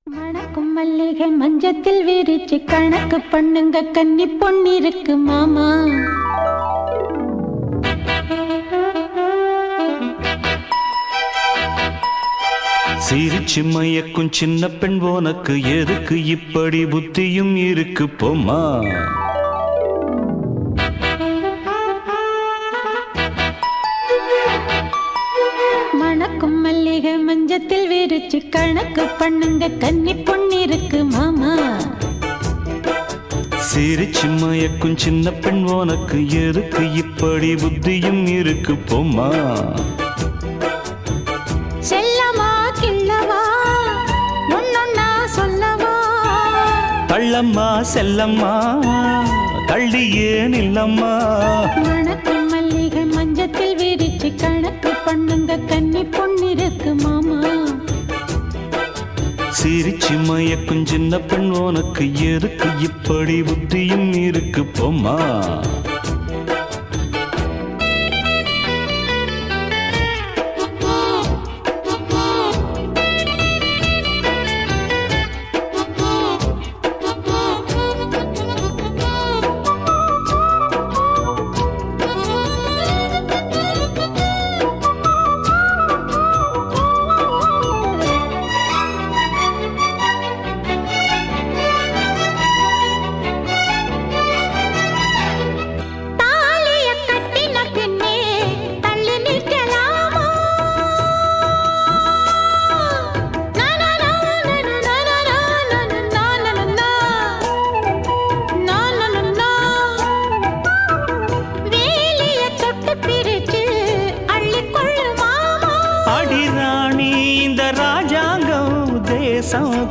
மணக்கும் மல்லிகை மஞ்சத்தில் விரிச்சு கணக்கு பண்ணுங்க கன்னி பொன்னிருக்கு மாமா. சிரிச்சு மயக்கும் சின்ன பெண் உனக்கு எதுக்கு இப்படி புத்தியும் இருக்கு போமா. மணக்கும் மல்லிகை மஞ்சத்தில் விரிச்சு கணக்கு பண்ணுங்க கன்னி பொன்னிருக்கு மாமா. சிரிச்சு மயக்கும் சின்ன பெண் உனக்கு எதுக்கு இப்படி புத்தியும் இருக்கு போமா. செல்லமா கிள்ளவா ஒன்னொன்னா சொல்லவா. தள்ளம்மா செல்லம்மா தள்ளியே நில்லம்மா. மணக்கும் மல்லிகை மஞ்சத்தில் விரிச்சு கணக்கு பண்ணுங்க கன்னி பொன்னிருக்கு மாமா. சிரிச்சு மயக்கும் சின்ன பெண் உனக்கு எதுக்கு இப்படி புத்தியும் இருக்கு போமா.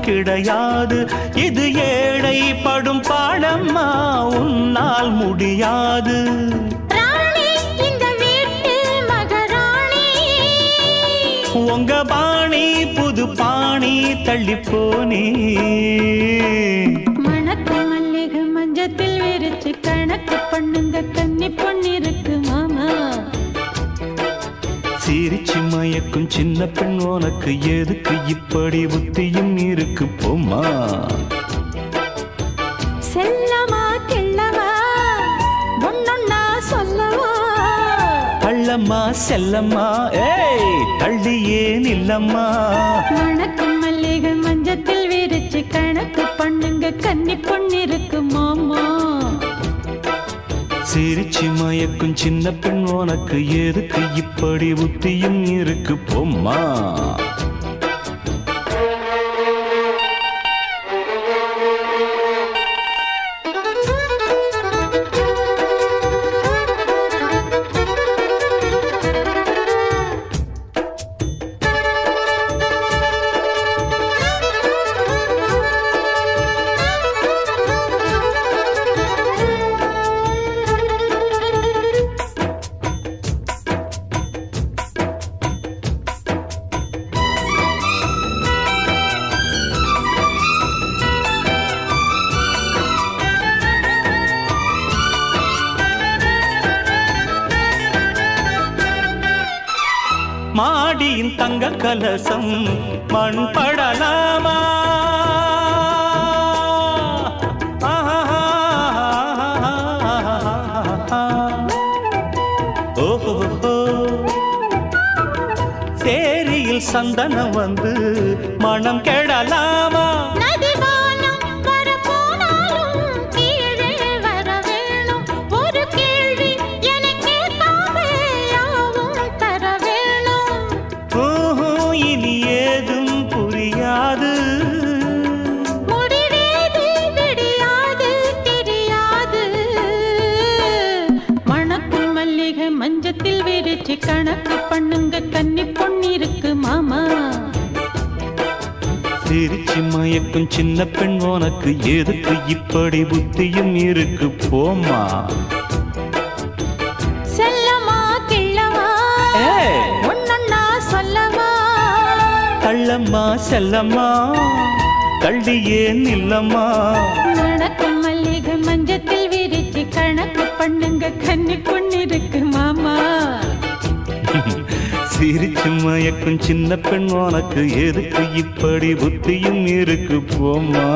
கிடையாது இது ஏழை படும் பாடம்மா உன்னால் முடியாது. உங்க பாணி புது பாணி தள்ளி போனே. மணக்கும் மல்லிகை மஞ்சத்தில் விரிச்சு கணக்கு பண்ணுங்க கன்னி பொன்னிருக்கு மாமா. சிரிச்சு மயக்கும் சின்ன பெண் உனக்கு எதுக்கு இப்படி புத்தியும் இருக்கு போமா. செல்லமா கிள்ளவா ஒன்னொன்னா சொல்லவா. தள்ளம்மா செல்லம்மா ஏய் தள்ளியே நில்லம்மா. மணக்கும் மல்லிகை மஞ்சத்தில் விரிச்சு கணக்கு பண்ணுங்க கன்னி பொன்னிருக்கு மாமா. சிரிச்சு மயக்கும் சின்ன பெண் உனக்கு எதுக்கு இப்படி புத்தியும் இருக்கு போமா. மாடியின் தங்க கலசம் மண் படலாமா. ஓஹோ சேரியில் சந்தனம் வந்து மனம் கெடலாமா. மஞ்சத்தில் விரிச்சு கணக்கு பண்ணுங்க கன்னி பொன்னிருக்கு மாமா. சிரிச்சு மயக்கும் சின்ன பெண் உனக்கு எதுக்கு இப்படி புத்தியும் இருக்கு போமா. செல்லமா கிள்ளவா ஒன்னொன்னா சொல்லவா. தள்ளம்மா செல்லம்மா தள்ளியே நில்லம்மா. நடக்கும் மல்லிகை மஞ்சத்தில் விரிச்சு கணக்கு பண்ணுங்க கன்னி பொன்னிருக்கு மாமா. சிரிச்சு மயக்கும் சின்ன பெண் உனக்கு எதுக்கு இப்படி புத்தியும் இருக்கு போம்மா.